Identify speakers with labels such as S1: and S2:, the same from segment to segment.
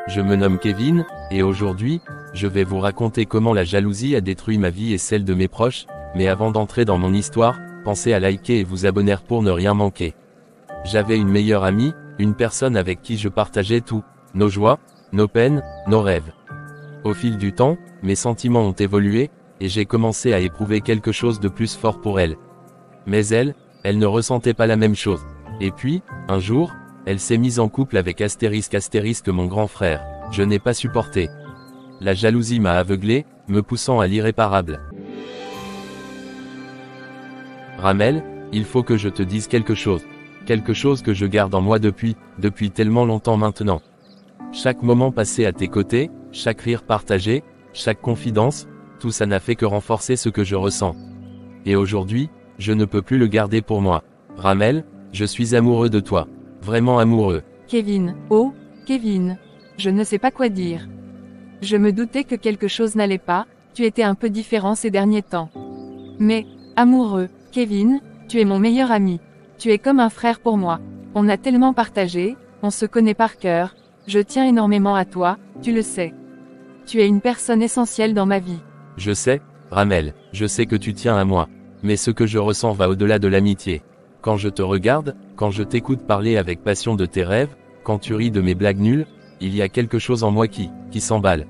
S1: Je me nomme Kevin, et aujourd'hui, je vais vous raconter comment la jalousie a détruit ma vie et celle de mes proches, mais avant d'entrer dans mon histoire, pensez à liker et vous abonner pour ne rien manquer. J'avais une meilleure amie, une personne avec qui je partageais tout, nos joies, nos peines, nos rêves. Au fil du temps, mes sentiments ont évolué, et j'ai commencé à éprouver quelque chose de plus fort pour elle. Mais elle ne ressentait pas la même chose. Et puis, un jour, elle s'est mise en couple avec *** mon grand frère. Je n'ai pas supporté. La jalousie m'a aveuglé, me poussant à l'irréparable. Ramel, il faut que je te dise quelque chose. Quelque chose que je garde en moi depuis tellement longtemps maintenant. Chaque moment passé à tes côtés, chaque rire partagé, chaque confidence, tout ça n'a fait que renforcer ce que je ressens. Et aujourd'hui, je ne peux plus le garder pour moi. Ramel, je suis amoureux de toi. Vraiment amoureux.
S2: Kevin, oh, Kevin. Je ne sais pas quoi dire. Je me doutais que quelque chose n'allait pas, tu étais un peu différent ces derniers temps. Mais, amoureux, Kevin, tu es mon meilleur ami. Tu es comme un frère pour moi. On a tellement partagé, on se connaît par cœur, je tiens énormément à toi, tu le sais. Tu es une personne essentielle dans ma vie.
S1: Je sais, Ramel, je sais que tu tiens à moi. Mais ce que je ressens va au-delà de l'amitié. Quand je te regarde, quand je t'écoute parler avec passion de tes rêves, quand tu ris de mes blagues nulles, il y a quelque chose en moi qui s'emballe.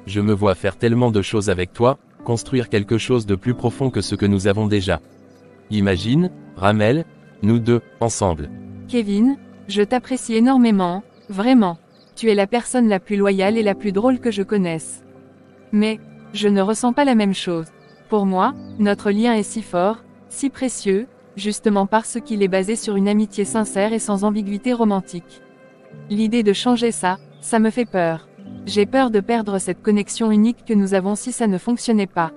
S1: Je me vois faire tellement de choses avec toi, construire quelque chose de plus profond que ce que nous avons déjà. Imagine, Ramel, nous deux, ensemble.
S2: Kevin, je t'apprécie énormément, vraiment. Tu es la personne la plus loyale et la plus drôle que je connaisse. Mais, je ne ressens pas la même chose. Pour moi, notre lien est si fort, si précieux, justement parce qu'il est basé sur une amitié sincère et sans ambiguïté romantique. L'idée de changer ça me fait peur. J'ai peur de perdre cette connexion unique que nous avons si ça ne fonctionnait pas.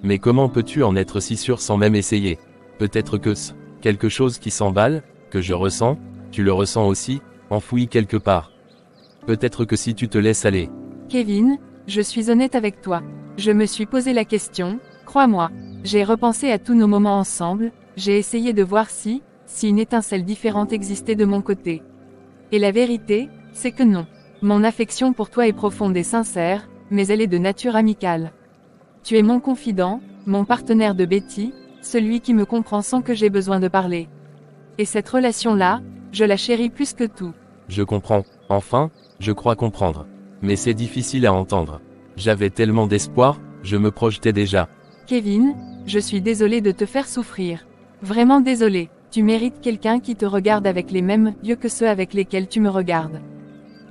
S1: Mais comment peux-tu en être si sûr sans même essayer? Peut-être que quelque chose qui s'emballe, que je ressens, tu le ressens aussi, enfoui quelque part. Peut-être que si tu te laisses aller.
S2: Kevin, je suis honnête avec toi. Je me suis posé la question, crois-moi. J'ai repensé à tous nos moments ensemble, j'ai essayé de voir si une étincelle différente existait de mon côté. Et la vérité, c'est que non. Mon affection pour toi est profonde et sincère, mais elle est de nature amicale. Tu es mon confident, mon partenaire de Betty, celui qui me comprend sans que j'aie besoin de parler. Et cette relation-là, je la chéris plus que tout.
S1: Je comprends, enfin, je crois comprendre. Mais c'est difficile à entendre. J'avais tellement d'espoir, je me projetais déjà.
S2: Kevin, je suis désolée de te faire souffrir. Vraiment désolée. Tu mérites quelqu'un qui te regarde avec les mêmes yeux que ceux avec lesquels tu me regardes.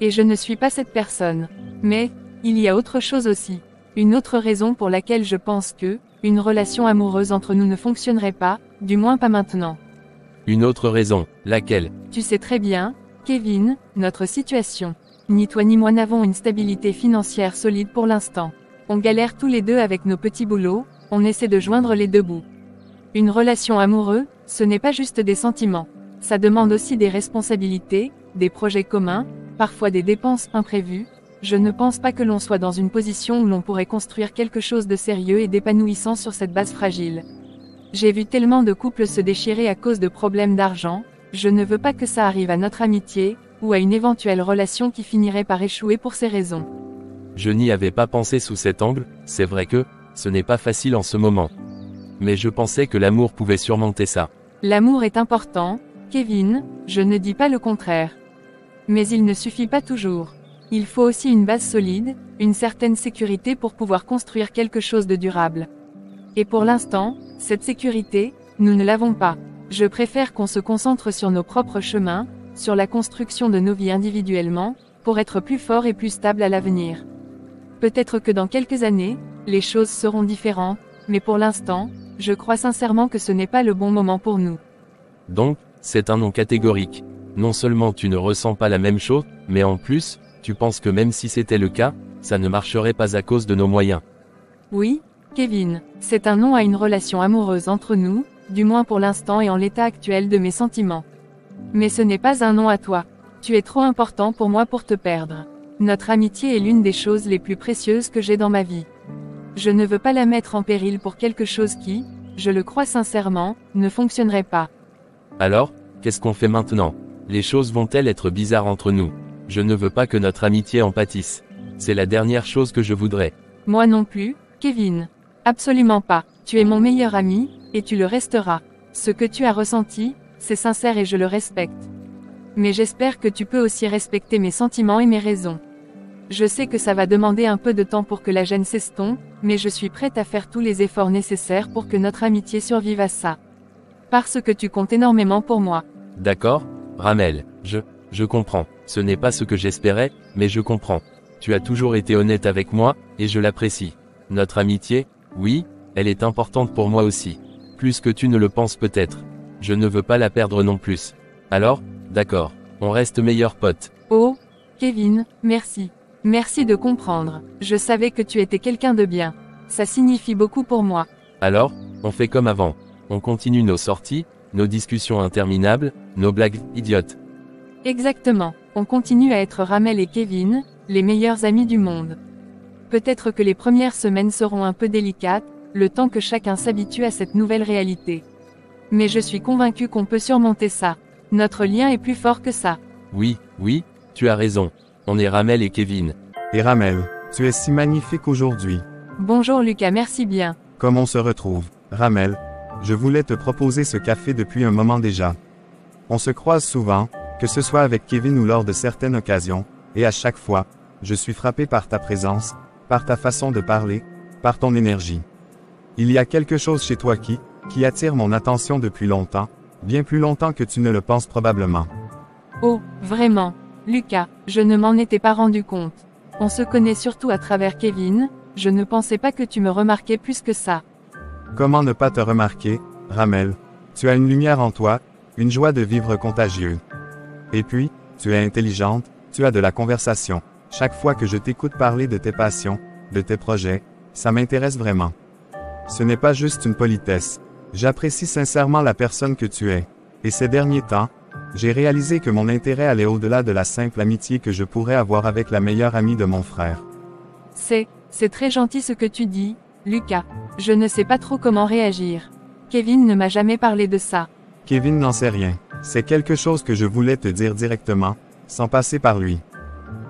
S2: Et je ne suis pas cette personne. Mais, il y a autre chose aussi. Une autre raison pour laquelle je pense que une relation amoureuse entre nous ne fonctionnerait pas, du moins pas maintenant.
S1: Une autre raison, laquelle?
S2: Tu sais très bien, Kevin, notre situation. Ni toi ni moi n'avons une stabilité financière solide pour l'instant. On galère tous les deux avec nos petits boulots, on essaie de joindre les deux bouts. Une relation amoureuse, ce n'est pas juste des sentiments. Ça demande aussi des responsabilités, des projets communs, parfois des dépenses imprévues. Je ne pense pas que l'on soit dans une position où l'on pourrait construire quelque chose de sérieux et d'épanouissant sur cette base fragile. J'ai vu tellement de couples se déchirer à cause de problèmes d'argent, je ne veux pas que ça arrive à notre amitié, ou à une éventuelle relation qui finirait par échouer pour ces raisons.
S1: Je n'y avais pas pensé sous cet angle, c'est vrai que ce n'est pas facile en ce moment. Mais je pensais que l'amour pouvait surmonter ça.
S2: L'amour est important, Kevin, je ne dis pas le contraire. Mais il ne suffit pas toujours. Il faut aussi une base solide, une certaine sécurité pour pouvoir construire quelque chose de durable. Et pour l'instant, cette sécurité, nous ne l'avons pas. Je préfère qu'on se concentre sur nos propres chemins, sur la construction de nos vies individuellement, pour être plus forts et plus stables à l'avenir. Peut-être que dans quelques années, les choses seront différentes, mais pour l'instant, je crois sincèrement que ce n'est pas le bon moment pour nous.
S1: Donc, c'est un non catégorique. Non seulement tu ne ressens pas la même chose, mais en plus, tu penses que même si c'était le cas, ça ne marcherait pas à cause de nos moyens.
S2: Oui, Kevin, c'est un non à une relation amoureuse entre nous, du moins pour l'instant et en l'état actuel de mes sentiments. Mais ce n'est pas un non à toi. Tu es trop important pour moi pour te perdre. Notre amitié est l'une des choses les plus précieuses que j'ai dans ma vie. Je ne veux pas la mettre en péril pour quelque chose qui, je le crois sincèrement, ne fonctionnerait pas.
S1: Alors, qu'est-ce qu'on fait maintenant? Les choses vont-elles être bizarres entre nous? Je ne veux pas que notre amitié en pâtisse. C'est la dernière chose que je voudrais.
S2: Moi non plus, Kevin. Absolument pas. Tu es mon meilleur ami, et tu le resteras. Ce que tu as ressenti, c'est sincère et je le respecte. Mais j'espère que tu peux aussi respecter mes sentiments et mes raisons. Je sais que ça va demander un peu de temps pour que la gêne s'estompe, mais je suis prête à faire tous les efforts nécessaires pour que notre amitié survive à ça. Parce que tu comptes énormément pour moi.
S1: D'accord, Ramel, je comprends. Ce n'est pas ce que j'espérais, mais je comprends. Tu as toujours été honnête avec moi, et je l'apprécie. Notre amitié, oui, elle est importante pour moi aussi. Plus que tu ne le penses peut-être. Je ne veux pas la perdre non plus. Alors, d'accord, on reste meilleurs potes.
S2: Oh, Kevin, merci. Merci de comprendre. Je savais que tu étais quelqu'un de bien. Ça signifie beaucoup pour moi.
S1: Alors, on fait comme avant. On continue nos sorties, nos discussions interminables, nos blagues idiotes.
S2: Exactement. On continue à être Ramel et Kevin, les meilleurs amis du monde. Peut-être que les premières semaines seront un peu délicates, le temps que chacun s'habitue à cette nouvelle réalité. Mais je suis convaincue qu'on peut surmonter ça. Notre lien est plus fort que ça.
S1: Oui, tu as raison. On est Ramel et Kevin.
S3: Et Ramel, tu es si magnifique aujourd'hui.
S2: Bonjour Lucas, merci bien.
S3: Comme on se retrouve, Ramel, je voulais te proposer ce café depuis un moment déjà. On se croise souvent, que ce soit avec Kevin ou lors de certaines occasions, et à chaque fois, je suis frappé par ta présence, par ta façon de parler, par ton énergie. Il y a quelque chose chez toi qui attire mon attention depuis longtemps, bien plus longtemps que tu ne le penses probablement.
S2: Oh, vraiment, Lucas, je ne m'en étais pas rendu compte. On se connaît surtout à travers Kevin, je ne pensais pas que tu me remarquais plus que ça.
S3: Comment ne pas te remarquer, Ramel? Tu as une lumière en toi, une joie de vivre contagieuse. Et puis, tu es intelligente, tu as de la conversation. Chaque fois que je t'écoute parler de tes passions, de tes projets, ça m'intéresse vraiment. Ce n'est pas juste une politesse. J'apprécie sincèrement la personne que tu es. Et ces derniers temps, j'ai réalisé que mon intérêt allait au-delà de la simple amitié que je pourrais avoir avec la meilleure amie de mon frère.
S2: C'est très gentil ce que tu dis, Lucas. Je ne sais pas trop comment réagir. Kevin ne m'a jamais parlé de ça.
S3: Kevin n'en sait rien. C'est quelque chose que je voulais te dire directement, sans passer par lui.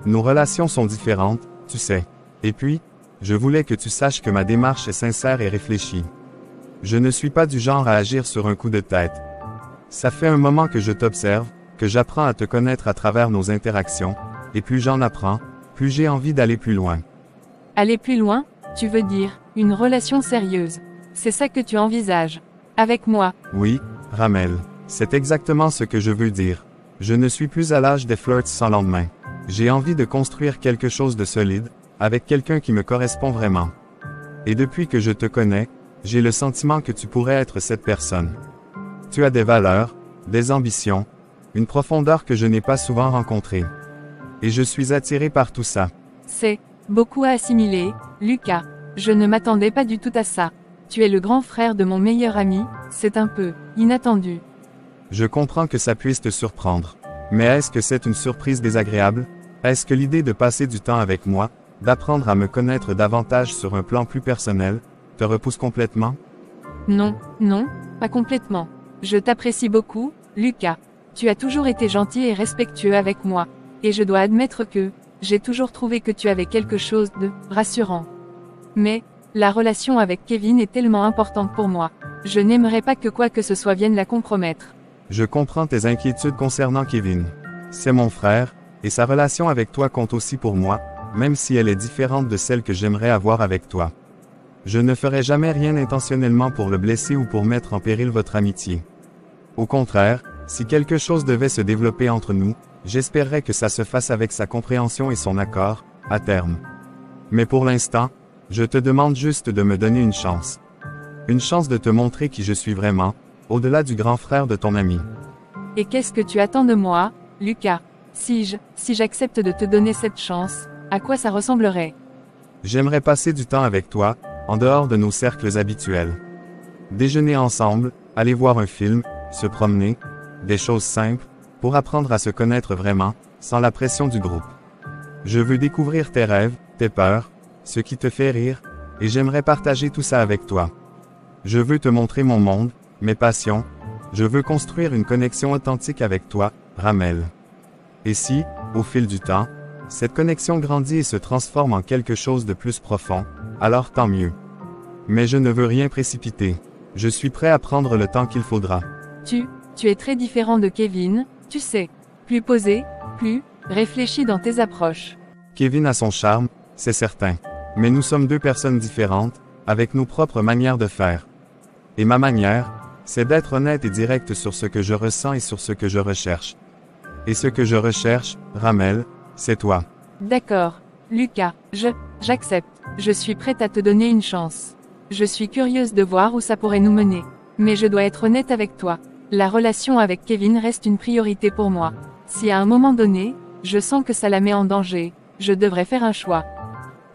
S3: Nos relations sont différentes, tu sais. Et puis, je voulais que tu saches que ma démarche est sincère et réfléchie. Je ne suis pas du genre à agir sur un coup de tête. Ça fait un moment que je t'observe, que j'apprends à te connaître à travers nos interactions, et plus j'en apprends, plus j'ai envie d'aller plus loin.
S2: Aller plus loin, tu veux dire, une relation sérieuse. C'est ça que tu envisages. Avec moi.
S3: Oui, Ramel. C'est exactement ce que je veux dire. Je ne suis plus à l'âge des flirts sans lendemain. J'ai envie de construire quelque chose de solide, avec quelqu'un qui me correspond vraiment. Et depuis que je te connais, j'ai le sentiment que tu pourrais être cette personne. Tu as des valeurs, des ambitions, une profondeur que je n'ai pas souvent rencontrée. Et je suis attiré par tout ça.
S2: C'est beaucoup à assimiler, Lucas. Je ne m'attendais pas du tout à ça. Tu es le grand frère de mon meilleur ami, c'est un peu inattendu.
S3: Je comprends que ça puisse te surprendre. Mais est-ce que c'est une surprise désagréable? Est-ce que l'idée de passer du temps avec moi, d'apprendre à me connaître davantage sur un plan plus personnel, te repousse complètement?
S2: Non, pas complètement. Je t'apprécie beaucoup, Lucas. Tu as toujours été gentil et respectueux avec moi. Et je dois admettre que, j'ai toujours trouvé que tu avais quelque chose de rassurant. Mais, la relation avec Kevin est tellement importante pour moi. Je n'aimerais pas que quoi que ce soit vienne la compromettre.
S3: Je comprends tes inquiétudes concernant Kevin. C'est mon frère, et sa relation avec toi compte aussi pour moi, même si elle est différente de celle que j'aimerais avoir avec toi. Je ne ferai jamais rien intentionnellement pour le blesser ou pour mettre en péril votre amitié. Au contraire, si quelque chose devait se développer entre nous, j'espérerais que ça se fasse avec sa compréhension et son accord, à terme. Mais pour l'instant, je te demande juste de me donner une chance. Une chance de te montrer qui je suis vraiment, au-delà du grand frère de ton ami.
S2: Et qu'est-ce que tu attends de moi, Lucas? Si j'accepte de te donner cette chance, à quoi ça ressemblerait?
S3: J'aimerais passer du temps avec toi, en dehors de nos cercles habituels. Déjeuner ensemble, aller voir un film, se promener, des choses simples, pour apprendre à se connaître vraiment, sans la pression du groupe. Je veux découvrir tes rêves, tes peurs, ce qui te fait rire, et j'aimerais partager tout ça avec toi. Je veux te montrer mon monde, mes passions, je veux construire une connexion authentique avec toi, Ramel. Et si, Au fil du temps, cette connexion grandit et se transforme en quelque chose de plus profond, alors tant mieux. Mais je ne veux rien précipiter. Je suis prêt à prendre le temps qu'il faudra.
S2: Tu es très différent de Kevin, tu sais. Plus posé, plus réfléchi dans tes approches.
S3: Kevin a son charme, c'est certain. Mais nous sommes deux personnes différentes, avec nos propres manières de faire. Et ma manière, c'est d'être honnête et direct sur ce que je ressens et sur ce que je recherche. Et ce que je recherche, Ramel, c'est toi.
S2: D'accord, Lucas, j'accepte. Je suis prête à te donner une chance. Je suis curieuse de voir où ça pourrait nous mener. Mais je dois être honnête avec toi. La relation avec Kevin reste une priorité pour moi. Si à un moment donné, je sens que ça la met en danger, je devrais faire un choix.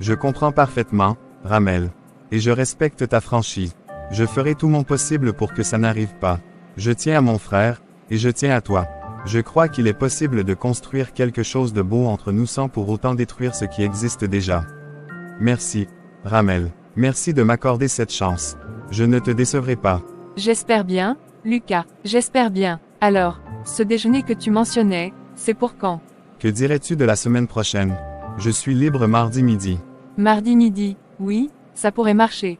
S3: Je comprends parfaitement, Ramel. Et je respecte ta franchise. Je ferai tout mon possible pour que ça n'arrive pas. Je tiens à mon frère, et je tiens à toi. Je crois qu'il est possible de construire quelque chose de beau entre nous sans pour autant détruire ce qui existe déjà. Merci, Ramel. Merci de m'accorder cette chance. Je ne te décevrai pas.
S2: J'espère bien, Lucas, j'espère bien. Alors, ce déjeuner que tu mentionnais, c'est pour quand?
S3: Que dirais-tu de la semaine prochaine? Je suis libre mardi midi.
S2: Mardi midi, oui, ça pourrait marcher.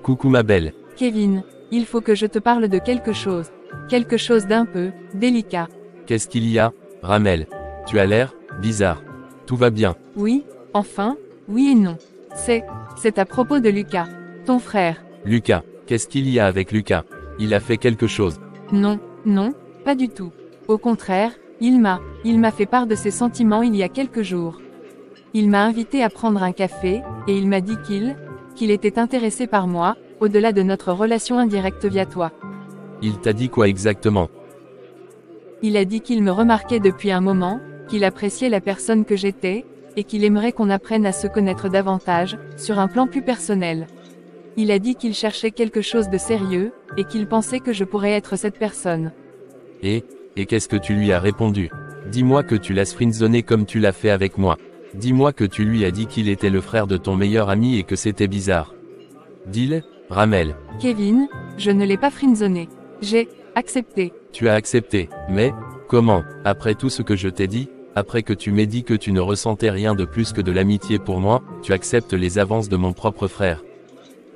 S1: Coucou ma belle.
S2: Kevin, il faut que je te parle de quelque chose. Quelque chose d'un peu délicat.
S1: Qu'est-ce qu'il y a, Ramel? Tu as l'air bizarre. Tout va bien.
S2: Oui, enfin, oui et non. C'est à propos de Lucas, ton frère.
S1: Lucas, qu'est-ce qu'il y a avec Lucas? Il a fait quelque chose.
S2: Non, pas du tout. Au contraire, il m'a fait part de ses sentiments il y a quelques jours. Il m'a invité à prendre un café, et il m'a dit qu'il était intéressé par moi, au-delà de notre relation indirecte via toi.
S1: Il t'a dit quoi exactement?
S2: Il a dit qu'il me remarquait depuis un moment, qu'il appréciait la personne que j'étais, et qu'il aimerait qu'on apprenne à se connaître davantage, sur un plan plus personnel. Il a dit qu'il cherchait quelque chose de sérieux, et qu'il pensait que je pourrais être cette personne.
S1: Et qu'est-ce que tu lui as répondu? Dis-moi que tu l'as friendzoné comme tu l'as fait avec moi. Dis-moi que tu lui as dit qu'il était le frère de ton meilleur ami et que c'était bizarre. Dis-le, Ramel.
S2: Kevin, je ne l'ai pas friendzoné. J'ai accepté.
S1: Tu as accepté, mais comment? Après tout ce que je t'ai dit, après que tu m'aies dit que tu ne ressentais rien de plus que de l'amitié pour moi, tu acceptes les avances de mon propre frère.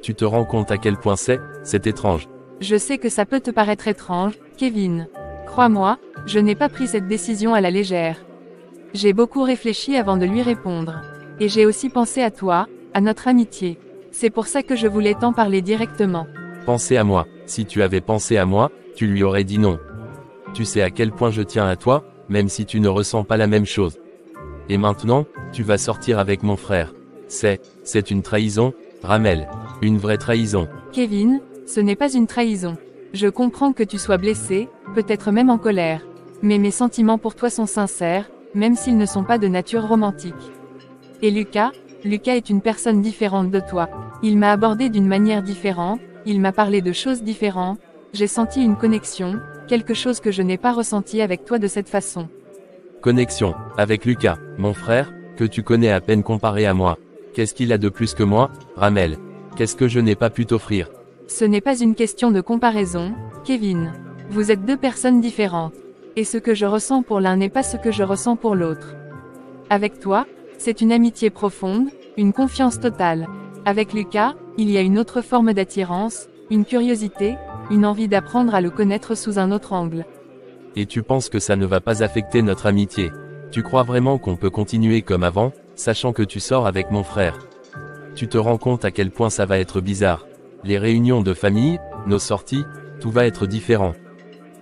S1: Tu te rends compte à quel point c'est étrange.
S2: Je sais que ça peut te paraître étrange, Kevin. Crois-moi, je n'ai pas pris cette décision à la légère. J'ai beaucoup réfléchi avant de lui répondre. Et j'ai aussi pensé à toi, à notre amitié. C'est pour ça que je voulais t'en parler directement.
S1: Penser à moi. Si tu avais pensé à moi, tu lui aurais dit non. Tu sais à quel point je tiens à toi, même si tu ne ressens pas la même chose. Et maintenant, tu vas sortir avec mon frère. C'est une trahison, Ramel. Une vraie trahison.
S2: Kevin, ce n'est pas une trahison. Je comprends que tu sois blessé, peut-être même en colère. Mais mes sentiments pour toi sont sincères, même s'ils ne sont pas de nature romantique. Et Lucas est une personne différente de toi. Il m'a abordé d'une manière différente, il m'a parlé de choses différentes, j'ai senti une connexion, quelque chose que je n'ai pas ressenti avec toi de cette façon.
S1: Connexion, avec Lucas, mon frère, que tu connais à peine comparé à moi. Qu'est-ce qu'il a de plus que moi, Ramel? Qu'est-ce que je n'ai pas pu t'offrir?
S2: Ce n'est pas une question de comparaison, Kevin. Vous êtes deux personnes différentes. Et ce que je ressens pour l'un n'est pas ce que je ressens pour l'autre. Avec toi, c'est une amitié profonde, une confiance totale. Avec Lucas, il y a une autre forme d'attirance, une curiosité, une envie d'apprendre à le connaître sous un autre angle.
S1: Et tu penses que ça ne va pas affecter notre amitié? Tu crois vraiment qu'on peut continuer comme avant, sachant que tu sors avec mon frère? Tu te rends compte à quel point ça va être bizarre? Les réunions de famille, nos sorties, tout va être différent.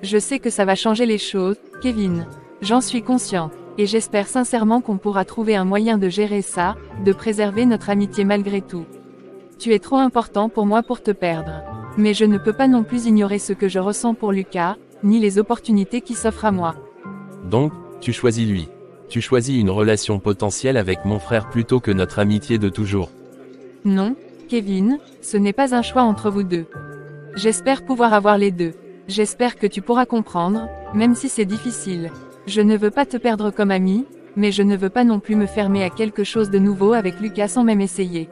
S2: Je sais que ça va changer les choses, Kevin. J'en suis conscient. Et j'espère sincèrement qu'on pourra trouver un moyen de gérer ça, de préserver notre amitié malgré tout. Tu es trop important pour moi pour te perdre. Mais je ne peux pas non plus ignorer ce que je ressens pour Lucas, ni les opportunités qui s'offrent à moi.
S1: Donc, tu choisis lui. Tu choisis une relation potentielle avec mon frère plutôt que notre amitié de toujours.
S2: Non, Kevin, ce n'est pas un choix entre vous deux. J'espère pouvoir avoir les deux. J'espère que tu pourras comprendre, même si c'est difficile. Je ne veux pas te perdre comme ami, mais je ne veux pas non plus me fermer à quelque chose de nouveau avec Lucas sans même essayer.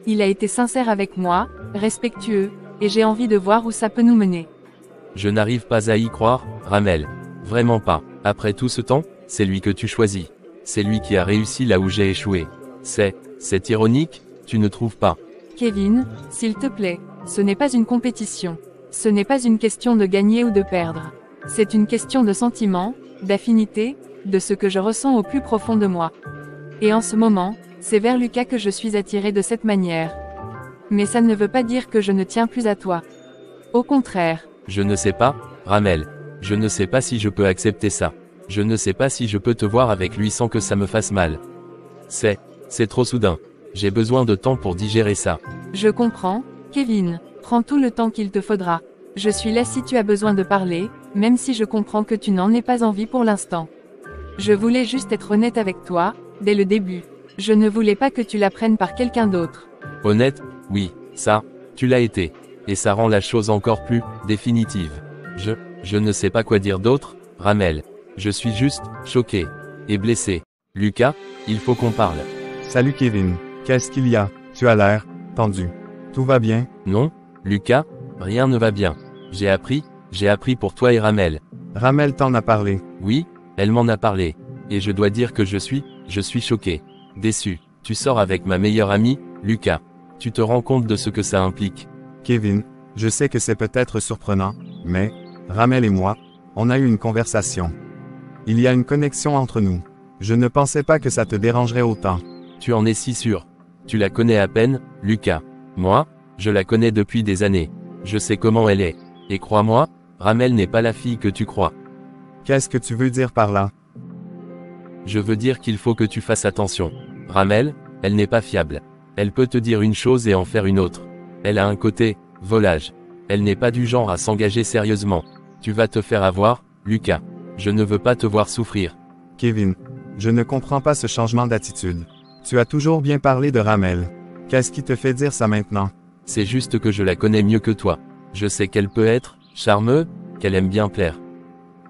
S2: Il a été sincère avec moi, respectueux, et j'ai envie de voir où ça peut nous mener.
S1: Je n'arrive pas à y croire, Ramel. Vraiment pas. Après tout ce temps, c'est lui que tu choisis. C'est lui qui a réussi là où j'ai échoué. C'est ironique, tu ne trouves pas?
S2: Kevin, s'il te plaît, ce n'est pas une compétition. Ce n'est pas une question de gagner ou de perdre. C'est une question de sentiment, d'affinité, de ce que je ressens au plus profond de moi. Et en ce moment, c'est vers Lucas que je suis attirée de cette manière. Mais ça ne veut pas dire que je ne tiens plus à toi. Au contraire.
S1: Je ne sais pas, Ramel. Je ne sais pas si je peux accepter ça. Je ne sais pas si je peux te voir avec lui sans que ça me fasse mal. C'est trop soudain. J'ai besoin de temps pour digérer ça.
S2: Je comprends, Kevin. Prends tout le temps qu'il te faudra. Je suis là si tu as besoin de parler, même si je comprends que tu n'en aies pas envie pour l'instant. Je voulais juste être honnête avec toi, dès le début. Je ne voulais pas que tu la prennes par quelqu'un d'autre.
S1: Honnête, oui, ça, tu l'as été. Et ça rend la chose encore plus définitive. Je ne sais pas quoi dire d'autre, Ramel. Je suis juste choqué et blessé. Lucas, il faut qu'on parle.
S3: Salut Kevin. Qu'est-ce qu'il y a? Tu as l'air tendu. Tout va bien?
S1: Non, Lucas, rien ne va bien. J'ai appris pour toi et Ramel.
S3: Ramel t'en a parlé.
S1: Oui, elle m'en a parlé. Et je dois dire que je suis choqué. Déçu. Tu sors avec ma meilleure amie, Lucas. Tu te rends compte de ce que ça implique?
S3: Kevin, je sais que c'est peut-être surprenant, mais, Ramel et moi, on a eu une conversation. Il y a une connexion entre nous. Je ne pensais pas que ça te dérangerait autant.
S1: Tu en es si sûr? Tu la connais à peine, Lucas. Moi, je la connais depuis des années. Je sais comment elle est. Et crois-moi, Ramel n'est pas la fille que tu crois.
S3: Qu'est-ce que tu veux dire par là?
S1: Je veux dire qu'il faut que tu fasses attention. Ramel, elle n'est pas fiable. Elle peut te dire une chose et en faire une autre. Elle a un côté volage. Elle n'est pas du genre à s'engager sérieusement. Tu vas te faire avoir, Lucas. Je ne veux pas te voir souffrir.
S3: Kevin, je ne comprends pas ce changement d'attitude. Tu as toujours bien parlé de Ramel. Qu'est-ce qui te fait dire ça maintenant?
S1: C'est juste que je la connais mieux que toi. Je sais qu'elle peut être charmeuse, qu'elle aime bien plaire.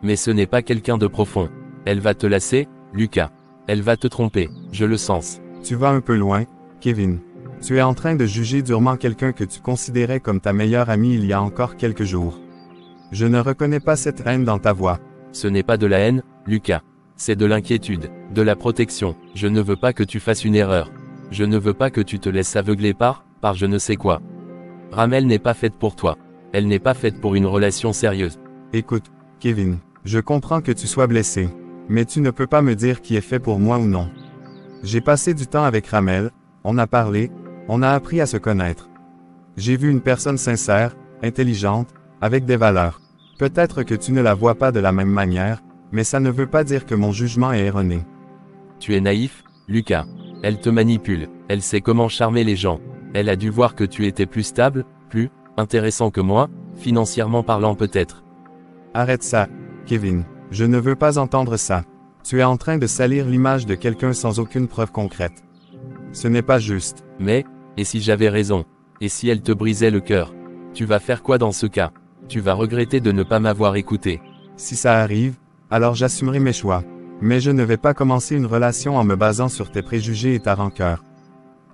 S1: Mais ce n'est pas quelqu'un de profond. Elle va te lasser, Lucas. Elle va te tromper, je le sens.
S3: Tu vas un peu loin, Kevin. Tu es en train de juger durement quelqu'un que tu considérais comme ta meilleure amie il y a encore quelques jours. Je ne reconnais pas cette haine dans ta voix.
S1: Ce n'est pas de la haine, Lucas. C'est de l'inquiétude, de la protection. Je ne veux pas que tu fasses une erreur. Je ne veux pas que tu te laisses aveugler par je ne sais quoi. Ramel n'est pas faite pour toi. Elle n'est pas faite pour une relation sérieuse.
S3: Écoute, Kevin, je comprends que tu sois blessé. Mais tu ne peux pas me dire qui est fait pour moi ou non. J'ai passé du temps avec Ramel, on a parlé, on a appris à se connaître. J'ai vu une personne sincère, intelligente, avec des valeurs. Peut-être que tu ne la vois pas de la même manière, mais ça ne veut pas dire que mon jugement est erroné.
S1: Tu es naïf, Lucas. Elle te manipule, elle sait comment charmer les gens. Elle a dû voir que tu étais plus stable, plus intéressant que moi, financièrement parlant peut-être.
S3: Arrête ça, Kevin. Je ne veux pas entendre ça. Tu es en train de salir l'image de quelqu'un sans aucune preuve concrète. Ce n'est pas juste.
S1: Mais, et si j'avais raison? Et si elle te brisait le cœur? Tu vas faire quoi dans ce cas? Tu vas regretter de ne pas m'avoir écouté.
S3: Si ça arrive, alors j'assumerai mes choix. Mais je ne vais pas commencer une relation en me basant sur tes préjugés et ta rancœur.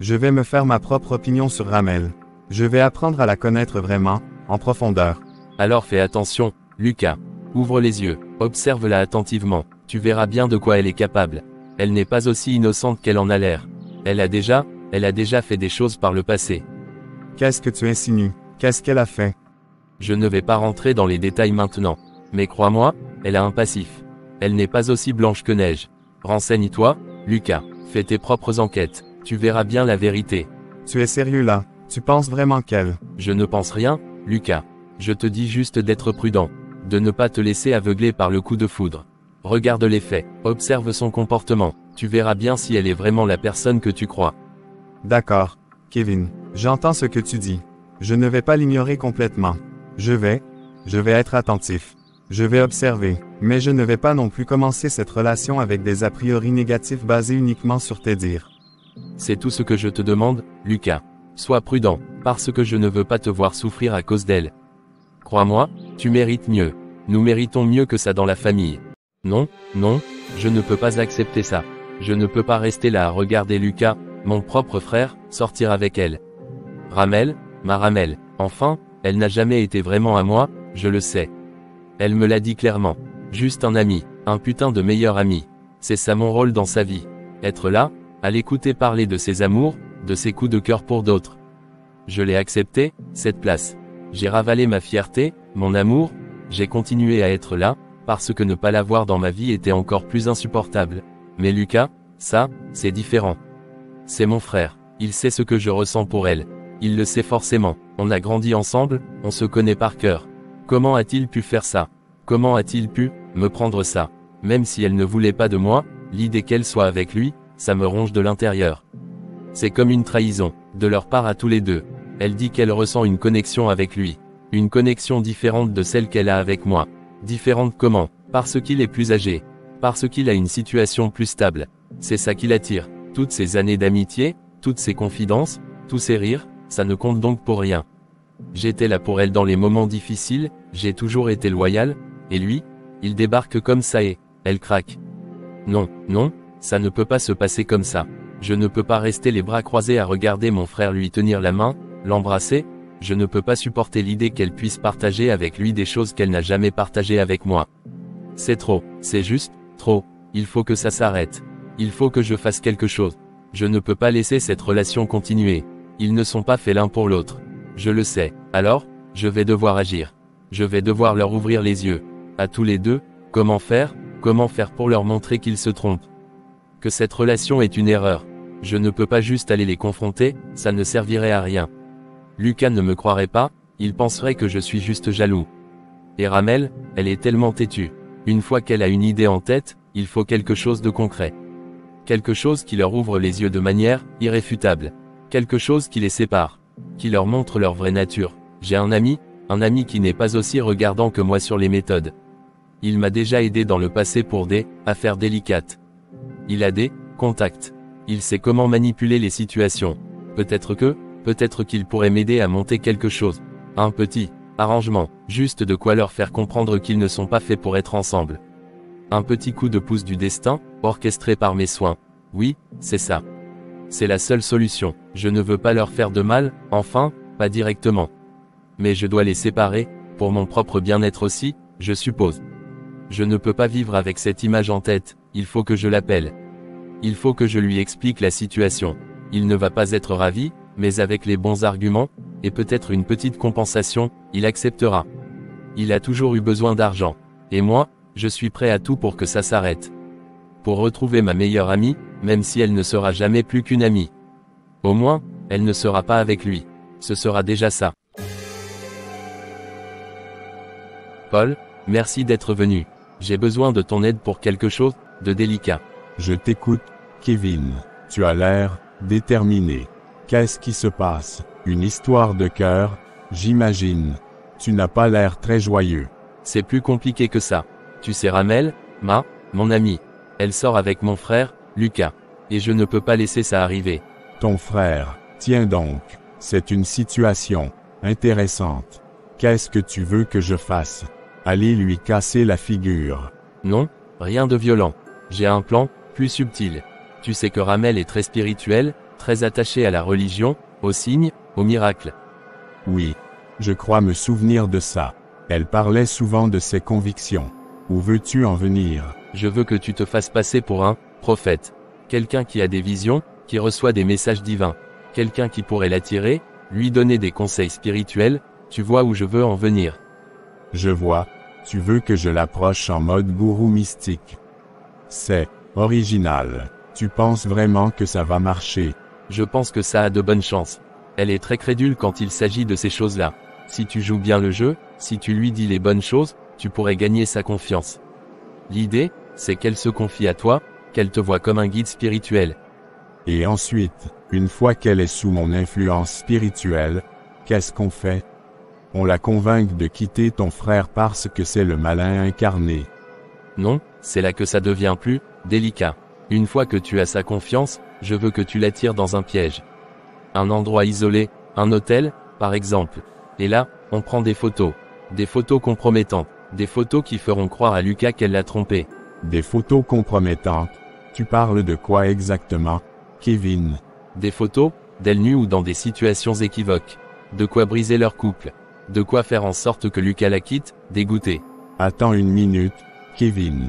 S3: Je vais me faire ma propre opinion sur Ramel. Je vais apprendre à la connaître vraiment, en profondeur.
S1: Alors fais attention, Lucas. Ouvre les yeux, observe-la attentivement. Tu verras bien de quoi elle est capable. Elle n'est pas aussi innocente qu'elle en a l'air. Elle a déjà fait des choses par le passé.
S3: Qu'est-ce que tu insinues? Qu'est-ce qu'elle a fait?
S1: Je ne vais pas rentrer dans les détails maintenant. Mais crois-moi, elle a un passif. Elle n'est pas aussi blanche que neige. Renseigne-toi, Lucas. Fais tes propres enquêtes. Tu verras bien la vérité.
S3: Tu es sérieux là? Tu penses vraiment qu'elle...
S1: Je ne pense rien, Lucas. Je te dis juste d'être prudent. De ne pas te laisser aveugler par le coup de foudre. Regarde les faits, observe son comportement. Tu verras bien si elle est vraiment la personne que tu crois.
S3: D'accord, Kevin. J'entends ce que tu dis. Je ne vais pas l'ignorer complètement. Je vais être attentif. Je vais observer, mais je ne vais pas non plus commencer cette relation avec des a priori négatifs basés uniquement sur tes dires.
S1: C'est tout ce que je te demande, Lucas. Sois prudent, parce que je ne veux pas te voir souffrir à cause d'elle. Crois-moi, tu mérites mieux. Nous méritons mieux que ça dans la famille. Non, je ne peux pas accepter ça. Je ne peux pas rester là à regarder Lucas, mon propre frère, sortir avec elle. Ramel, ma Ramel, enfin, Elle n'a jamais été vraiment à moi, je le sais. Elle me l'a dit clairement. Juste un ami, un putain de meilleur ami. C'est ça mon rôle dans sa vie. Être là, à l'écouter parler de ses amours, de ses coups de cœur pour d'autres. Je l'ai accepté, cette place. J'ai ravalé ma fierté, mon amour, j'ai continué à être là, parce que ne pas l'avoir dans ma vie était encore plus insupportable. Mais Lucas, ça, c'est différent. C'est mon frère, il sait ce que je ressens pour elle. Il le sait forcément, on a grandi ensemble, on se connaît par cœur. Comment a-t-il pu faire ça? Comment a-t-il pu me prendre ça? Même si elle ne voulait pas de moi, l'idée qu'elle soit avec lui, ça me ronge de l'intérieur. C'est comme une trahison, de leur part à tous les deux. Elle dit qu'elle ressent une connexion avec lui. Une connexion différente de celle qu'elle a avec moi. Différente comment? Parce qu'il est plus âgé. Parce qu'il a une situation plus stable. C'est ça qui l'attire. Toutes ces années d'amitié, toutes ces confidences, tous ces rires, ça ne compte donc pour rien. J'étais là pour elle dans les moments difficiles, j'ai toujours été loyal, et lui, il débarque comme ça et, elle craque. Non, non, ça ne peut pas se passer comme ça. Je ne peux pas rester les bras croisés à regarder mon frère lui tenir la main, l'embrasser, je ne peux pas supporter l'idée qu'elle puisse partager avec lui des choses qu'elle n'a jamais partagées avec moi. C'est trop, c'est juste, trop, il faut que ça s'arrête. Il faut que je fasse quelque chose. Je ne peux pas laisser cette relation continuer. Ils ne sont pas faits l'un pour l'autre. Je le sais, alors, je vais devoir agir. Je vais devoir leur ouvrir les yeux. À tous les deux, comment faire pour leur montrer qu'ils se trompent. Que cette relation est une erreur. Je ne peux pas juste aller les confronter, ça ne servirait à rien. Lucas ne me croirait pas, il penserait que je suis juste jaloux. Et Ramel, elle est tellement têtue. Une fois qu'elle a une idée en tête, il faut quelque chose de concret. Quelque chose qui leur ouvre les yeux de manière irréfutable. Quelque chose qui les sépare. Qui leur montre leur vraie nature. J'ai un ami qui n'est pas aussi regardant que moi sur les méthodes. Il m'a déjà aidé dans le passé pour des affaires délicates. Il a des contacts. Il sait comment manipuler les situations. Peut-être qu'il pourrait m'aider à monter quelque chose. Un petit arrangement, juste de quoi leur faire comprendre qu'ils ne sont pas faits pour être ensemble. Un petit coup de pouce du destin, orchestré par mes soins. Oui, c'est ça. C'est la seule solution. Je ne veux pas leur faire de mal, enfin, pas directement. Mais je dois les séparer, pour mon propre bien-être aussi, je suppose. Je ne peux pas vivre avec cette image en tête, il faut que je l'appelle. Il faut que je lui explique la situation. Il ne va pas être ravi, mais avec les bons arguments, et peut-être une petite compensation, il acceptera. Il a toujours eu besoin d'argent. Et moi, je suis prêt à tout pour que ça s'arrête. Pour retrouver ma meilleure amie, même si elle ne sera jamais plus qu'une amie. Au moins, elle ne sera pas avec lui. Ce sera déjà ça. Paul, merci d'être venu. J'ai besoin de ton aide pour quelque chose de délicat.
S4: Je t'écoute, Kevin. Tu as l'air déterminé. Qu'est-ce qui se passe? Une histoire de cœur, j'imagine. Tu n'as pas l'air très joyeux.
S1: C'est plus compliqué que ça. Tu sais Ramel, mon amie. Elle sort avec mon frère, Lucas. Et je ne peux pas laisser ça arriver.
S4: Ton frère, tiens donc. C'est une situation intéressante. Qu'est-ce que tu veux que je fasse? Aller lui casser la figure.
S1: Non, rien de violent. J'ai un plan, plus subtil. Tu sais que Ramel est très spirituel, très attaché à la religion, aux signes, aux miracles.
S4: Oui. Je crois me souvenir de ça. Elle parlait souvent de ses convictions. Où veux-tu en venir?
S1: Je veux que tu te fasses passer pour un prophète. Quelqu'un qui a des visions, qui reçoit des messages divins. Quelqu'un qui pourrait l'attirer, lui donner des conseils spirituels, tu vois où je veux en venir.
S4: Je vois, tu veux que je l'approche en mode gourou mystique. C'est original. Tu penses vraiment que ça va marcher?
S1: Je pense que ça a de bonnes chances. Elle est très crédule quand il s'agit de ces choses-là. Si tu joues bien le jeu, si tu lui dis les bonnes choses, tu pourrais gagner sa confiance. L'idée, c'est qu'elle se confie à toi, qu'elle te voit comme un guide spirituel.
S4: Et ensuite, une fois qu'elle est sous mon influence spirituelle, qu'est-ce qu'on fait? On la convainc de quitter ton frère parce que c'est le malin incarné.
S1: Non, c'est là que ça devient plus délicat. Une fois que tu as sa confiance, je veux que tu l'attires dans un piège. Un endroit isolé, un hôtel, par exemple. Et là, on prend des photos. Des photos compromettantes. Des photos qui feront croire à Lucas qu'elle l'a trompé.
S4: Des photos compromettantes? Tu parles de quoi exactement, Kevin?
S1: Des photos, d'elle nue ou dans des situations équivoques. De quoi briser leur couple. De quoi faire en sorte que Lucas la quitte, dégoûté.
S4: Attends une minute, Kevin.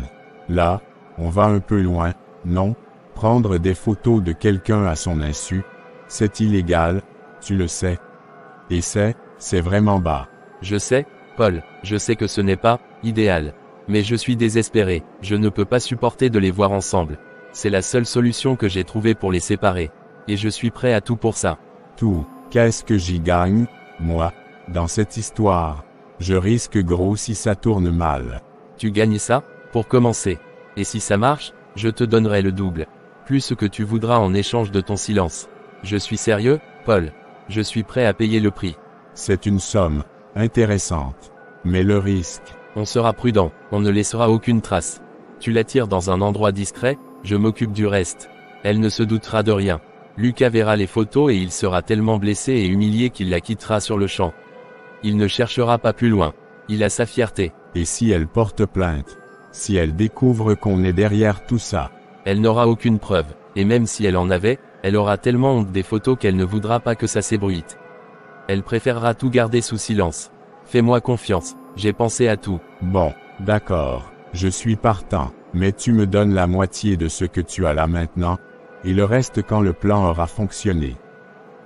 S4: Là, on va un peu loin, non? Prendre des photos de quelqu'un à son insu, c'est illégal, tu le sais. Et c'est vraiment bas.
S1: Je sais, Paul, je sais que ce n'est pas idéal. Mais je suis désespéré, je ne peux pas supporter de les voir ensemble. C'est la seule solution que j'ai trouvée pour les séparer. Et je suis prêt à tout pour ça.
S4: Tout, qu'est-ce que j'y gagne, moi, dans cette histoire? Je risque gros si ça tourne mal.
S1: Tu gagnes ça, pour commencer. Et si ça marche, je te donnerai le double. Plus ce que tu voudras en échange de ton silence. Je suis sérieux, Paul. Je suis prêt à payer le prix.
S4: C'est une somme intéressante. Mais le risque.
S1: On sera prudent, on ne laissera aucune trace. Tu l'attires dans un endroit discret, je m'occupe du reste. Elle ne se doutera de rien. Lucas verra les photos et il sera tellement blessé et humilié qu'il la quittera sur le champ. Il ne cherchera pas plus loin. Il a sa fierté.
S4: Et si elle porte plainte? Si elle découvre qu'on est derrière tout ça?
S1: Elle n'aura aucune preuve, et même si elle en avait, elle aura tellement honte des photos qu'elle ne voudra pas que ça s'ébruite. Elle préférera tout garder sous silence. Fais-moi confiance, j'ai pensé à tout.
S4: Bon, d'accord, je suis partant, mais tu me donnes la moitié de ce que tu as là maintenant, et le reste quand le plan aura fonctionné.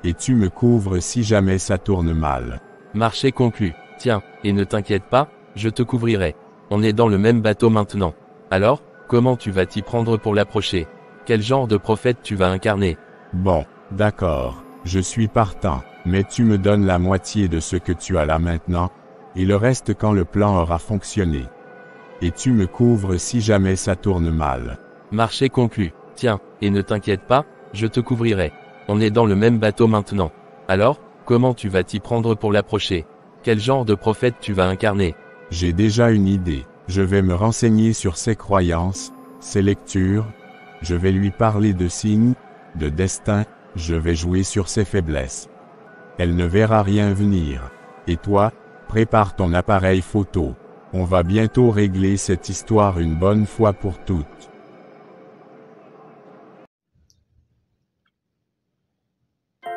S4: Et tu me couvres si jamais ça tourne mal.
S1: Marché conclu. Tiens, et ne t'inquiète pas, je te couvrirai. On est dans le même bateau maintenant. Alors, comment tu vas t'y prendre pour l'approcher? Quel genre de prophète tu vas incarner?
S4: Bon, d'accord, je suis partant, mais tu me donnes la moitié de ce que tu as là maintenant, et le reste quand le plan aura fonctionné. Et tu me couvres si jamais ça tourne mal.
S1: Marché conclu. Tiens, et ne t'inquiète pas, je te couvrirai. On est dans le même bateau maintenant. Alors, comment tu vas t'y prendre pour l'approcher? Quel genre de prophète tu vas incarner?
S4: J'ai déjà une idée. Je vais me renseigner sur ses croyances, ses lectures. Je vais lui parler de signes, de destin. Je vais jouer sur ses faiblesses. Elle ne verra rien venir. Et toi, prépare ton appareil photo. On va bientôt régler cette histoire une bonne fois pour toutes.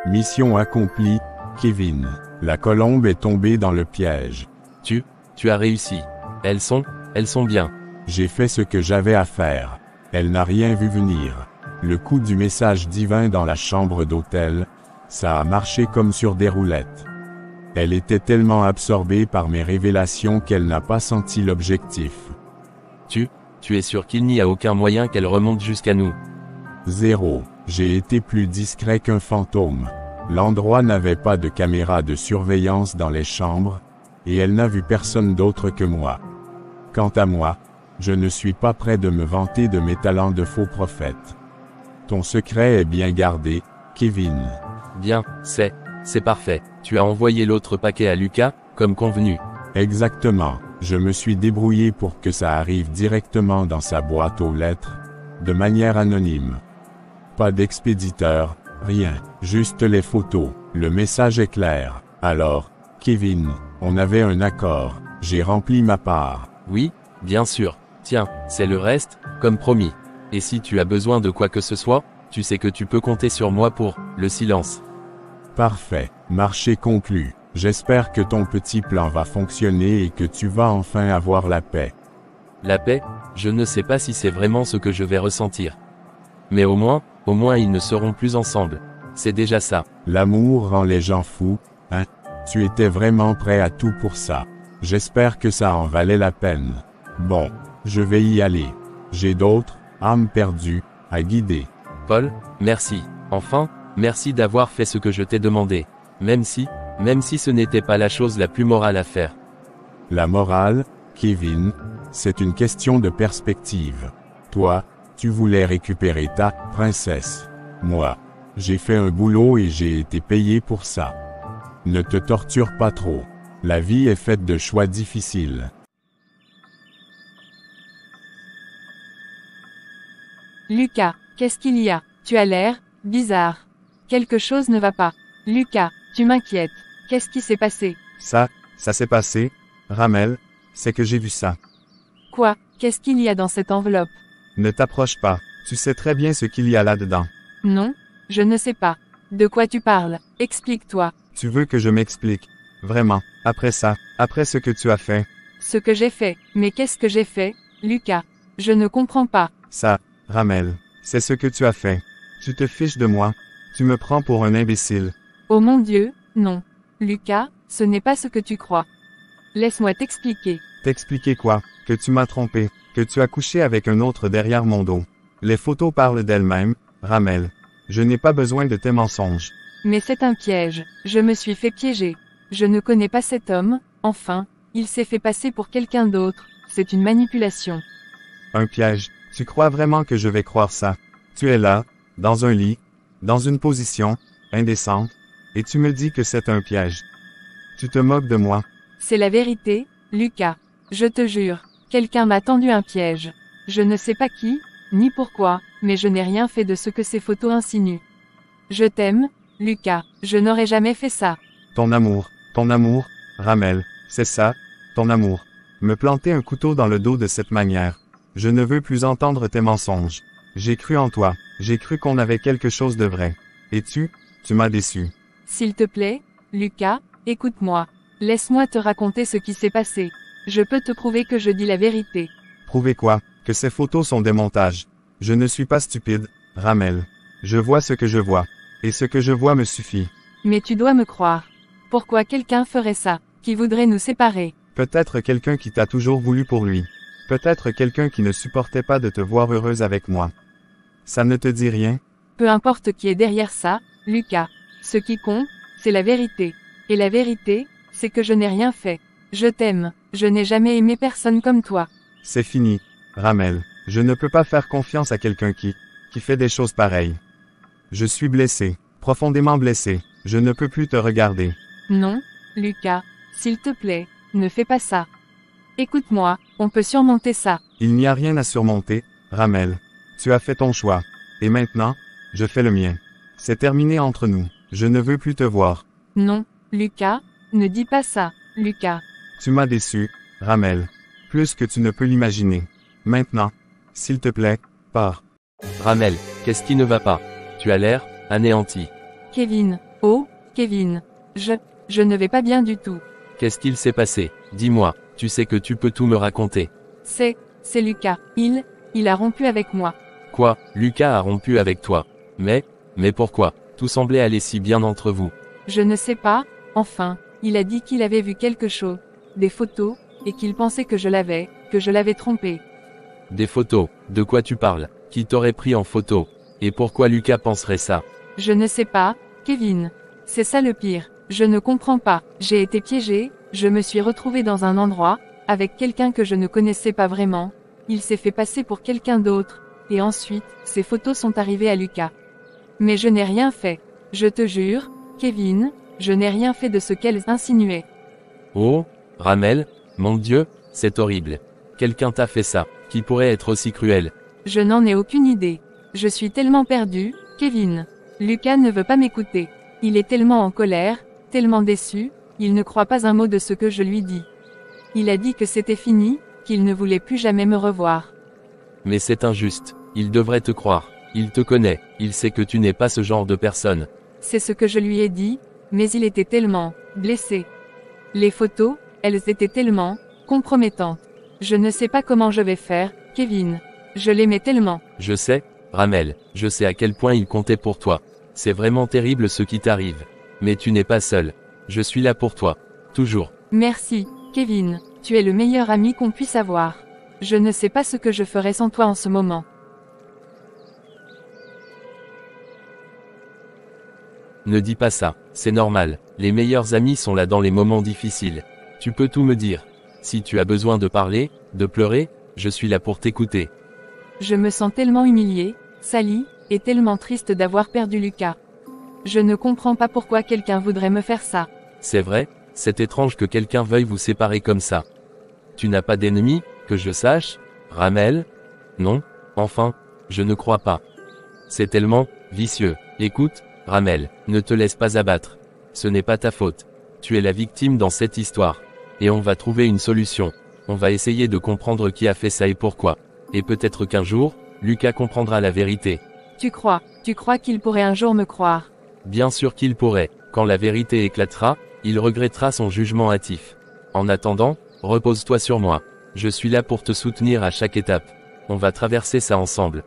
S4: Mission accomplie, Kevin. La colombe est tombée dans le piège.
S1: Tu as réussi. Elles sont bien.
S4: J'ai fait ce que j'avais à faire. Elle n'a rien vu venir. Le coup du message divin dans la chambre d'hôtel, ça a marché comme sur des roulettes. Elle était tellement absorbée par mes révélations qu'elle n'a pas senti l'objectif.
S1: Tu es sûr qu'il n'y a aucun moyen qu'elle remonte jusqu'à nous?
S4: Zéro. J'ai été plus discret qu'un fantôme. L'endroit n'avait pas de caméra de surveillance dans les chambres, et elle n'a vu personne d'autre que moi. Quant à moi, je ne suis pas prêt de me vanter de mes talents de faux prophète. Ton secret est bien gardé, Kevin.
S1: Bien, c'est parfait. Tu as envoyé l'autre paquet à Lucas, comme convenu.
S4: Exactement. Je me suis débrouillé pour que ça arrive directement dans sa boîte aux lettres, de manière anonyme. Pas d'expéditeur, rien, juste les photos. Le message est clair. Alors, Kevin, on avait un accord. J'ai rempli ma part.
S1: Oui, bien sûr. Tiens, c'est le reste, comme promis. Et si tu as besoin de quoi que ce soit, tu sais que tu peux compter sur moi pour le silence.
S4: Parfait. Marché conclu. J'espère que ton petit plan va fonctionner et que tu vas enfin avoir la paix.
S1: La paix, je ne sais pas si c'est vraiment ce que je vais ressentir. Mais au moins, ils ne seront plus ensemble. C'est déjà ça.
S4: L'amour rend les gens fous, hein? Tu étais vraiment prêt à tout pour ça. J'espère que ça en valait la peine. Bon, je vais y aller. J'ai d'autres âmes perdues à guider.
S1: Paul, merci. Enfin, merci d'avoir fait ce que je t'ai demandé. Même si ce n'était pas la chose la plus morale à faire.
S4: La morale, Kevin, c'est une question de perspective. Toi, tu voulais récupérer ta princesse. Moi, j'ai fait un boulot et j'ai été payé pour ça. Ne te torture pas trop. La vie est faite de choix difficiles.
S2: Lucas, qu'est-ce qu'il y a? Tu as l'air bizarre. Quelque chose ne va pas. Lucas, tu m'inquiètes. Qu'est-ce qui s'est passé?
S3: Ça s'est passé, Ramel, c'est que j'ai vu ça.
S2: Quoi? Qu'est-ce qu'il y a dans cette enveloppe?
S3: Ne t'approche pas, tu sais très bien ce qu'il y a là-dedans.
S2: Non, je ne sais pas. De quoi tu parles? Explique-toi.
S3: Tu veux que je m'explique? Vraiment, après ça, après ce que tu as fait,
S2: Ce que j'ai fait. Mais qu'est-ce que j'ai fait, Lucas? Je ne comprends pas.
S3: ça, Ramel, c'est ce que tu as fait. Tu te fiches de moi. Tu me prends pour un imbécile.
S2: Oh mon Dieu, non. Lucas, ce n'est pas ce que tu crois. Laisse-moi t'expliquer.
S3: T'expliquer quoi? Que tu m'as trompé, que tu as couché avec un autre derrière mon dos. Les photos parlent d'elles-mêmes, Ramel. Je n'ai pas besoin de tes mensonges.
S2: Mais c'est un piège. Je me suis fait piéger. Je ne connais pas cet homme, enfin, il s'est fait passer pour quelqu'un d'autre. C'est une manipulation.
S3: Un piège. Tu crois vraiment que je vais croire ça? Tu es là, dans un lit, dans une position, indécente, et tu me dis que c'est un piège. Tu te moques de moi.
S2: C'est la vérité, Lucas. Je te jure, quelqu'un m'a tendu un piège. Je ne sais pas qui, ni pourquoi, mais je n'ai rien fait de ce que ces photos insinuent. Je t'aime, Lucas, je n'aurais jamais fait ça.
S3: Ton amour, Ramel, c'est ça, ton amour. Me planter un couteau dans le dos de cette manière. Je ne veux plus entendre tes mensonges. J'ai cru en toi, j'ai cru qu'on avait quelque chose de vrai. Et tu m'as déçu.
S2: S'il te plaît, Lucas, écoute-moi. Laisse-moi te raconter ce qui s'est passé. Je peux te prouver que je dis la vérité.
S3: Prouver quoi? Que ces photos sont des montages. Je ne suis pas stupide, Ramel. Je vois ce que je vois. Et ce que je vois me suffit.
S2: Mais tu dois me croire. Pourquoi quelqu'un ferait ça, qui voudrait nous séparer?
S3: Peut-être quelqu'un qui t'a toujours voulu pour lui. Peut-être quelqu'un qui ne supportait pas de te voir heureuse avec moi. Ça ne te dit rien?
S2: Peu importe qui est derrière ça, Lucas. Ce qui compte, c'est la vérité. Et la vérité, c'est que je n'ai rien fait. Je t'aime, je n'ai jamais aimé personne comme toi.
S3: C'est fini, Ramel. Je ne peux pas faire confiance à quelqu'un qui fait des choses pareilles. Je suis blessé, profondément blessé. Je ne peux plus te regarder.
S2: Non, Lucas, s'il te plaît, ne fais pas ça. Écoute-moi, on peut surmonter ça.
S3: Il n'y a rien à surmonter, Ramel. Tu as fait ton choix. Et maintenant, je fais le mien. C'est terminé entre nous. Je ne veux plus te voir.
S2: Non, Lucas, ne dis pas ça, Lucas.
S3: Tu m'as déçu, Ramel. Plus que tu ne peux l'imaginer. Maintenant, s'il te plaît, pars.
S1: Ramel, qu'est-ce qui ne va pas? Tu as l'air anéanti.
S2: Kevin, oh, Kevin. Je ne vais pas bien du tout.
S1: Qu'est-ce qu'il s'est passé? Dis-moi, tu sais que tu peux tout me raconter.
S2: C'est Lucas. Il a rompu avec moi.
S1: Quoi? Lucas a rompu avec toi. Mais pourquoi? Tout semblait aller si bien entre vous.
S2: Je ne sais pas, enfin, il a dit qu'il avait vu quelque chose. Des photos, et qu'il pensait que je l'avais trompé.
S1: Des photos, de quoi tu parles? Qui t'aurait pris en photo? Et pourquoi Lucas penserait ça?
S2: Je ne sais pas, Kevin. C'est ça le pire. Je ne comprends pas. J'ai été piégé, je me suis retrouvé dans un endroit, avec quelqu'un que je ne connaissais pas vraiment. Il s'est fait passer pour quelqu'un d'autre. Et ensuite, ces photos sont arrivées à Lucas. Mais je n'ai rien fait. Je te jure, Kevin, je n'ai rien fait de ce qu'elles insinuaient.
S1: Oh, Ramel, mon Dieu, c'est horrible. Quelqu'un t'a fait ça, qui pourrait être aussi cruel.
S2: Je n'en ai aucune idée. Je suis tellement perdu, Kevin. Lucas ne veut pas m'écouter. Il est tellement en colère, tellement déçu, il ne croit pas un mot de ce que je lui dis. Il a dit que c'était fini, qu'il ne voulait plus jamais me revoir.
S1: Mais c'est injuste. Il devrait te croire. Il te connaît, il sait que tu n'es pas ce genre de personne.
S2: C'est ce que je lui ai dit, mais il était tellement blessé. Les photos, elles étaient tellement compromettantes. Je ne sais pas comment je vais faire, Kevin. Je l'aimais tellement.
S1: Je sais, Ramel, je sais à quel point il comptait pour toi. C'est vraiment terrible ce qui t'arrive. Mais tu n'es pas seul. Je suis là pour toi. Toujours.
S2: Merci, Kevin. Tu es le meilleur ami qu'on puisse avoir. Je ne sais pas ce que je ferais sans toi en ce moment.
S1: Ne dis pas ça, c'est normal. Les meilleurs amis sont là dans les moments difficiles. Tu peux tout me dire. Si tu as besoin de parler, de pleurer, je suis là pour t'écouter.
S2: Je me sens tellement humiliée, salie, et tellement triste d'avoir perdu Lucas. Je ne comprends pas pourquoi quelqu'un voudrait me faire ça.
S1: C'est vrai, c'est étrange que quelqu'un veuille vous séparer comme ça. Tu n'as pas d'ennemis, que je sache, Ramel? Non, enfin, je ne crois pas. C'est tellement vicieux. Écoute, Ramel, ne te laisse pas abattre. Ce n'est pas ta faute. Tu es la victime dans cette histoire. Et on va trouver une solution. On va essayer de comprendre qui a fait ça et pourquoi. Et peut-être qu'un jour, Lucas comprendra la vérité.
S2: Tu crois qu'il pourrait un jour me croire?
S1: Bien sûr qu'il pourrait. Quand la vérité éclatera, il regrettera son jugement hâtif. En attendant, repose-toi sur moi. Je suis là pour te soutenir à chaque étape. On va traverser ça ensemble.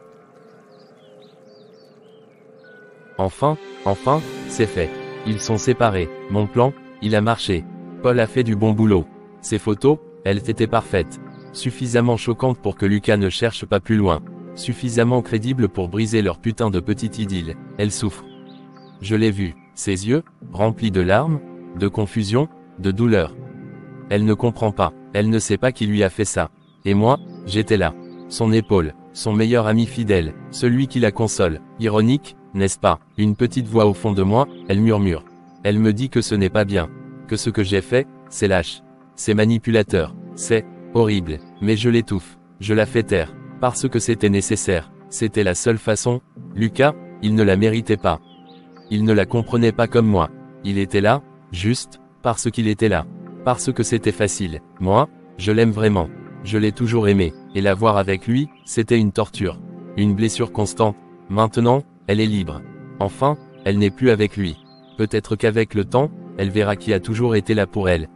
S1: Enfin, c'est fait. Ils sont séparés. Mon plan, il a marché. Paul a fait du bon boulot. Ces photos, elles étaient parfaites. Suffisamment choquantes pour que Lucas ne cherche pas plus loin. Suffisamment crédibles pour briser leur putain de petite idylle. Elle souffre. Je l'ai vue. Ses yeux, remplis de larmes, de confusion, de douleur. Elle ne comprend pas. Elle ne sait pas qui lui a fait ça. Et moi, j'étais là. Son épaule, son meilleur ami fidèle, celui qui la console. Ironique, n'est-ce pas? Une petite voix au fond de moi, elle murmure. Elle me dit que ce n'est pas bien. Que ce que j'ai fait, c'est lâche. C'est manipulateur. C'est horrible. Mais je l'étouffe. Je la fais taire. Parce que c'était nécessaire. C'était la seule façon. Lucas, il ne la méritait pas. Il ne la comprenait pas comme moi. Il était là, juste, parce qu'il était là. Parce que c'était facile. Moi, je l'aime vraiment. Je l'ai toujours aimé. Et la voir avec lui, c'était une torture. Une blessure constante. Maintenant, elle est libre. Enfin, elle n'est plus avec lui. Peut-être qu'avec le temps, elle verra qui a toujours été là pour elle.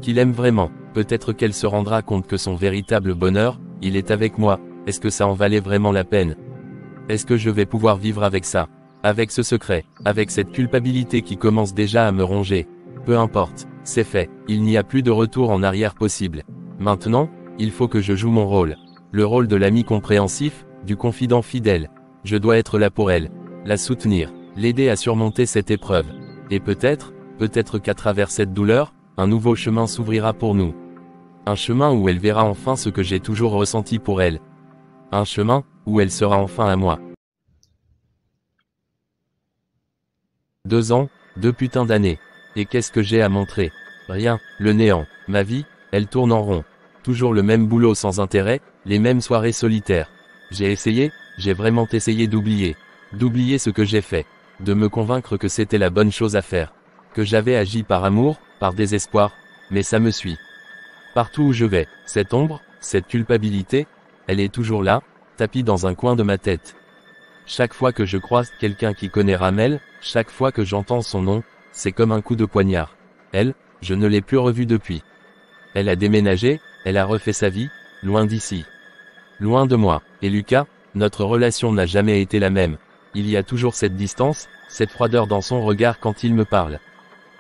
S1: Qu'il aime vraiment. Peut-être qu'elle se rendra compte que son véritable bonheur, il est avec moi. Est-ce que ça en valait vraiment la peine? Est-ce que je vais pouvoir vivre avec ça? Avec ce secret, avec cette culpabilité qui commence déjà à me ronger. Peu importe, c'est fait, il n'y a plus de retour en arrière possible. Maintenant, il faut que je joue mon rôle. Le rôle de l'ami compréhensif, du confident fidèle. Je dois être là pour elle, la soutenir, l'aider à surmonter cette épreuve. Et peut-être qu'à travers cette douleur, un nouveau chemin s'ouvrira pour nous. Un chemin où elle verra enfin ce que j'ai toujours ressenti pour elle. Un chemin, où elle sera enfin à moi. 2 ans, 2 putains d'années. Et qu'est-ce que j'ai à montrer? Rien, le néant. Ma vie, elle tourne en rond. Toujours le même boulot sans intérêt, les mêmes soirées solitaires. J'ai vraiment essayé d'oublier. D'oublier ce que j'ai fait. De me convaincre que c'était la bonne chose à faire. Que j'avais agi par amour, par désespoir, mais ça me suit. Partout où je vais, cette ombre, cette culpabilité, elle est toujours là, tapie dans un coin de ma tête. Chaque fois que je croise quelqu'un qui connaît Ramel, chaque fois que j'entends son nom, c'est comme un coup de poignard. Elle, je ne l'ai plus revue depuis. Elle a déménagé, elle a refait sa vie, loin d'ici. Loin de moi. Et Lucas, notre relation n'a jamais été la même. Il y a toujours cette distance, cette froideur dans son regard quand il me parle.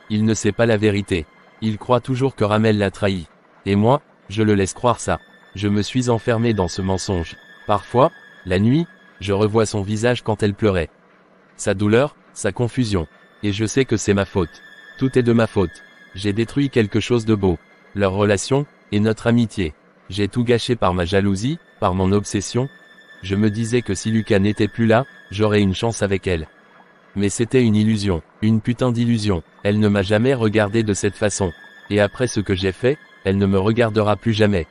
S1: Il ne sait pas la vérité. Il croit toujours que Ramel l'a trahi. Et moi, je le laisse croire ça. Je me suis enfermé dans ce mensonge. Parfois, la nuit, je revois son visage quand elle pleurait. Sa douleur, sa confusion. Et je sais que c'est ma faute. Tout est de ma faute. J'ai détruit quelque chose de beau. Leur relation, et notre amitié. J'ai tout gâché par ma jalousie, par mon obsession. Je me disais que si Lucas n'était plus là, j'aurais une chance avec elle. Mais c'était une illusion, une putain d'illusion. Elle ne m'a jamais regardé de cette façon. Et après ce que j'ai fait, elle ne me regardera plus jamais.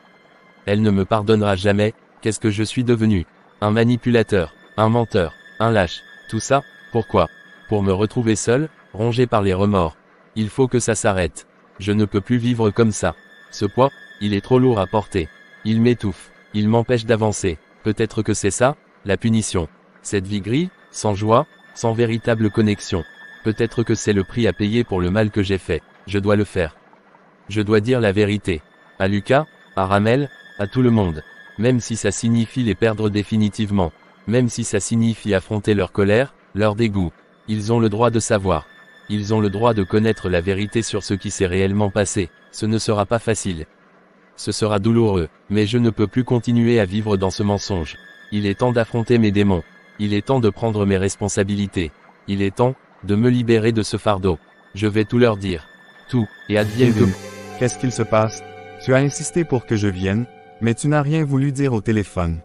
S1: Elle ne me pardonnera jamais. Qu'est-ce que je suis devenu? Un manipulateur, un menteur, un lâche. Tout ça, pourquoi? Pour me retrouver seul, rongé par les remords. Il faut que ça s'arrête. Je ne peux plus vivre comme ça. Ce poids, il est trop lourd à porter. Il m'étouffe. Il m'empêche d'avancer. Peut-être que c'est ça, la punition. Cette vie grise, sans joie, sans véritable connexion. Peut-être que c'est le prix à payer pour le mal que j'ai fait. Je dois le faire. Je dois dire la vérité. À Lucas, à Ramel, à tout le monde. Même si ça signifie les perdre définitivement. Même si ça signifie affronter leur colère, leur dégoût. Ils ont le droit de savoir. Ils ont le droit de connaître la vérité sur ce qui s'est réellement passé. Ce ne sera pas facile. Ce sera douloureux, mais je ne peux plus continuer à vivre dans ce mensonge. Il est temps d'affronter mes démons. Il est temps de prendre mes responsabilités. Il est temps de me libérer de ce fardeau. Je vais tout leur dire. Tout, et advienne que...
S3: Kevin, qu'est-ce qu'il se passe? Tu as insisté pour que je vienne, mais tu n'as rien voulu dire au téléphone.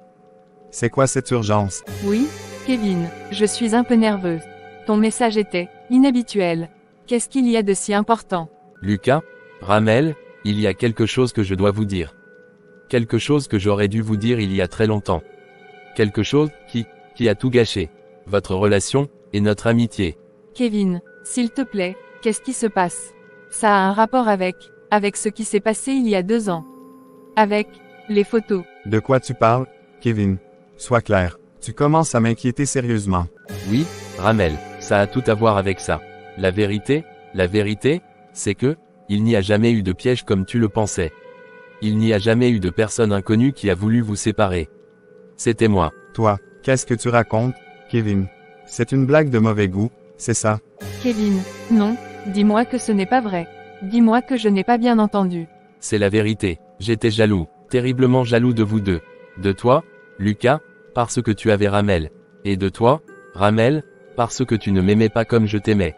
S3: C'est quoi cette urgence?
S2: Oui, Kevin, je suis un peu nerveuse. Ton message était inhabituel. Qu'est-ce qu'il y a de si important?
S1: Lucas, Ramel, il y a quelque chose que je dois vous dire. Quelque chose que j'aurais dû vous dire il y a très longtemps. Quelque chose qui a tout gâché. Votre relation, et notre amitié.
S2: Kevin, s'il te plaît, qu'est-ce qui se passe? Ça a un rapport avec ce qui s'est passé il y a 2 ans. Avec les photos.
S3: De quoi tu parles, Kevin? Sois clair. Tu commences à m'inquiéter sérieusement.
S1: Oui, Ramel, ça a tout à voir avec ça. La vérité, c'est que, il n'y a jamais eu de piège comme tu le pensais. Il n'y a jamais eu de personne inconnue qui a voulu vous séparer. C'était moi.
S3: Toi, qu'est-ce que tu racontes, Kevin? C'est une blague de mauvais goût, c'est ça?
S2: Kevin, non, dis-moi que ce n'est pas vrai. Dis-moi que je n'ai pas bien entendu.
S1: C'est la vérité, j'étais jaloux, terriblement jaloux de vous deux. De toi, Lucas, parce que tu avais Ramel. Et de toi, Ramel, parce que tu ne m'aimais pas comme je t'aimais.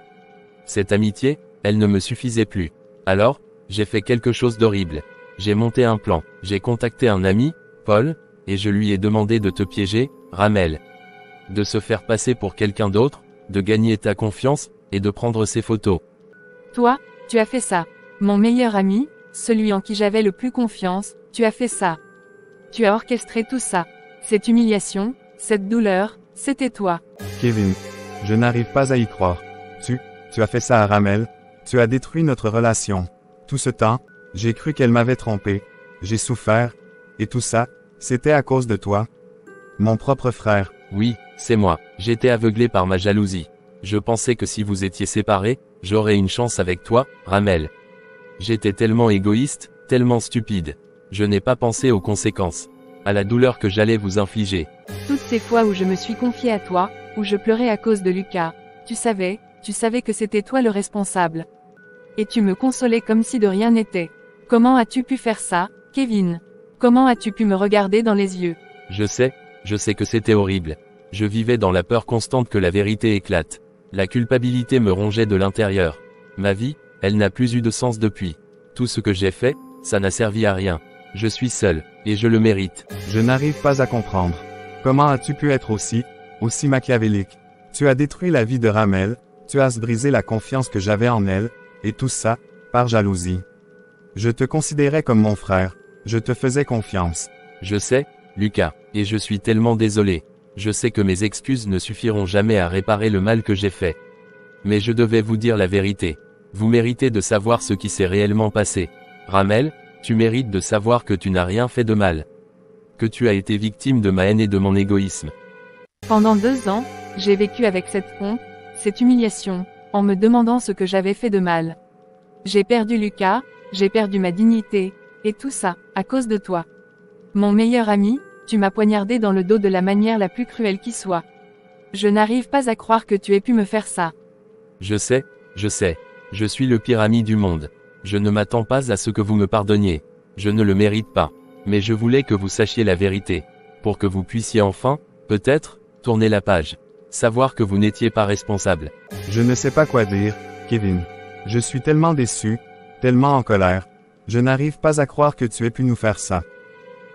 S1: Cette amitié, elle ne me suffisait plus. Alors, j'ai fait quelque chose d'horrible. J'ai monté un plan, j'ai contacté un ami, Paul, et je lui ai demandé de te piéger, Ramel. De se faire passer pour quelqu'un d'autre, de gagner ta confiance, et de prendre ses photos.
S2: Toi, tu as fait ça. Mon meilleur ami, celui en qui j'avais le plus confiance, tu as fait ça. Tu as orchestré tout ça. Cette humiliation, cette douleur, c'était toi.
S3: Kevin, je n'arrive pas à y croire. Tu as fait ça à Ramel. Tu as détruit notre relation. Tout ce temps, j'ai cru qu'elle m'avait trompé. J'ai souffert. Et tout ça, c'était à cause de toi. Mon propre frère.
S1: Oui, c'est moi. J'étais aveuglé par ma jalousie. Je pensais que si vous étiez séparés, j'aurais une chance avec toi, Ramel. J'étais tellement égoïste, tellement stupide. Je n'ai pas pensé aux conséquences. À la douleur que j'allais vous infliger.
S2: Toutes ces fois où je me suis confiée à toi, où je pleurais à cause de Lucas, tu savais que c'était toi le responsable. Et tu me consolais comme si de rien n'était. Comment as-tu pu faire ça, Kevin? Comment as-tu pu me regarder dans les yeux?
S1: Je sais que c'était horrible. Je vivais dans la peur constante que la vérité éclate. La culpabilité me rongeait de l'intérieur. Ma vie, elle n'a plus eu de sens depuis. Tout ce que j'ai fait, ça n'a servi à rien. Je suis seul, et je le mérite.
S3: Je n'arrive pas à comprendre. Comment as-tu pu être aussi machiavélique? Tu as détruit la vie de Ramel, tu as brisé la confiance que j'avais en elle, et tout ça, par jalousie. Je te considérais comme mon frère, je te faisais confiance.
S1: Je sais, Lucas, et je suis tellement désolé. Je sais que mes excuses ne suffiront jamais à réparer le mal que j'ai fait. Mais je devais vous dire la vérité. Vous méritez de savoir ce qui s'est réellement passé. Ramel, tu mérites de savoir que tu n'as rien fait de mal. Que tu as été victime de ma haine et de mon égoïsme.
S2: Pendant 2 ans, j'ai vécu avec cette honte, cette humiliation, en me demandant ce que j'avais fait de mal. J'ai perdu Lucas, j'ai perdu ma dignité, et tout ça, à cause de toi. Mon meilleur ami, tu m'as poignardé dans le dos de la manière la plus cruelle qui soit. Je n'arrive pas à croire que tu aies pu me faire ça.
S1: Je sais, je suis le pire ami du monde. Je ne m'attends pas à ce que vous me pardonniez. Je ne le mérite pas. Mais je voulais que vous sachiez la vérité. Pour que vous puissiez enfin, peut-être, tourner la page. Savoir que vous n'étiez pas responsable.
S3: Je ne sais pas quoi dire, Kevin. Je suis tellement déçu, tellement en colère. Je n'arrive pas à croire que tu aies pu nous faire ça.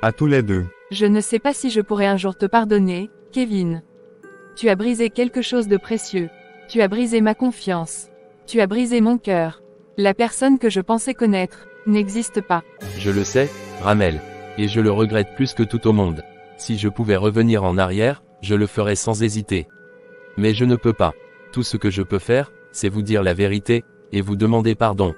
S3: À tous les deux.
S2: Je ne sais pas si je pourrai un jour te pardonner, Kevin. Tu as brisé quelque chose de précieux. Tu as brisé ma confiance. Tu as brisé mon cœur. La personne que je pensais connaître, n'existe pas.
S1: Je le sais, Ramel. Et je le regrette plus que tout au monde. Si je pouvais revenir en arrière, je le ferais sans hésiter. Mais je ne peux pas. Tout ce que je peux faire, c'est vous dire la vérité, et vous demander pardon.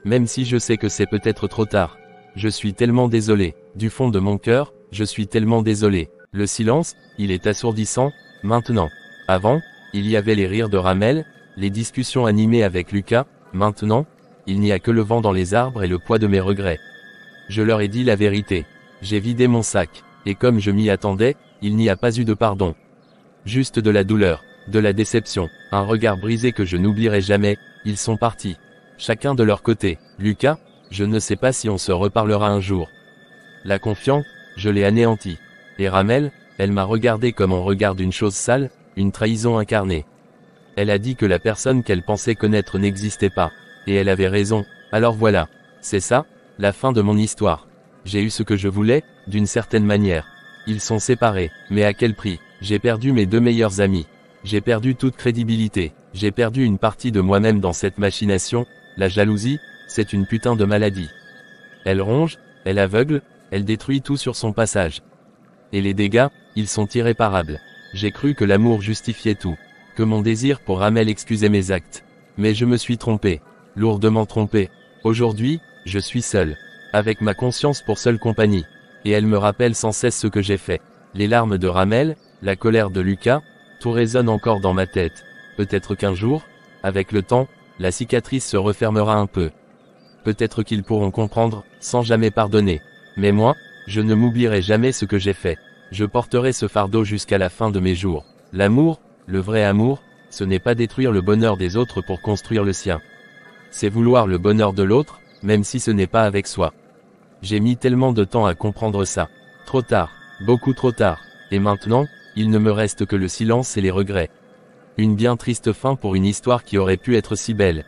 S1: Même si je sais que c'est peut-être trop tard. Je suis tellement désolé. Du fond de mon cœur, je suis tellement désolé. Le silence, il est assourdissant, maintenant. Avant, il y avait les rires de Ramel, les discussions animées avec Lucas, maintenant, il n'y a que le vent dans les arbres et le poids de mes regrets. Je leur ai dit la vérité. J'ai vidé mon sac, et comme je m'y attendais, il n'y a pas eu de pardon. Juste de la douleur, de la déception, un regard brisé que je n'oublierai jamais, ils sont partis. Chacun de leur côté. Lucas, je ne sais pas si on se reparlera un jour. La confiance, je l'ai anéantie. Et Ramel, elle m'a regardé comme on regarde une chose sale, une trahison incarnée. Elle a dit que la personne qu'elle pensait connaître n'existait pas. Et elle avait raison, alors voilà. C'est ça, la fin de mon histoire. J'ai eu ce que je voulais, d'une certaine manière. Ils sont séparés, mais à quel prix? J'ai perdu mes 2 meilleurs amis. J'ai perdu toute crédibilité. J'ai perdu une partie de moi-même dans cette machination. La jalousie, c'est une putain de maladie. Elle ronge, elle aveugle, elle détruit tout sur son passage. Et les dégâts, ils sont irréparables. J'ai cru que l'amour justifiait tout. Que mon désir pour Ramel excusait mes actes. Mais je me suis trompé. Lourdement trompé. Aujourd'hui, je suis seul. Avec ma conscience pour seule compagnie. Et elle me rappelle sans cesse ce que j'ai fait. Les larmes de Ramel, la colère de Lucas, tout résonne encore dans ma tête. Peut-être qu'un jour, avec le temps, la cicatrice se refermera un peu. Peut-être qu'ils pourront comprendre, sans jamais pardonner. Mais moi, je ne m'oublierai jamais ce que j'ai fait. Je porterai ce fardeau jusqu'à la fin de mes jours. L'amour, le vrai amour, ce n'est pas détruire le bonheur des autres pour construire le sien. C'est vouloir le bonheur de l'autre, même si ce n'est pas avec soi. J'ai mis tellement de temps à comprendre ça. Trop tard, beaucoup trop tard. Et maintenant, il ne me reste que le silence et les regrets. Une bien triste fin pour une histoire qui aurait pu être si belle.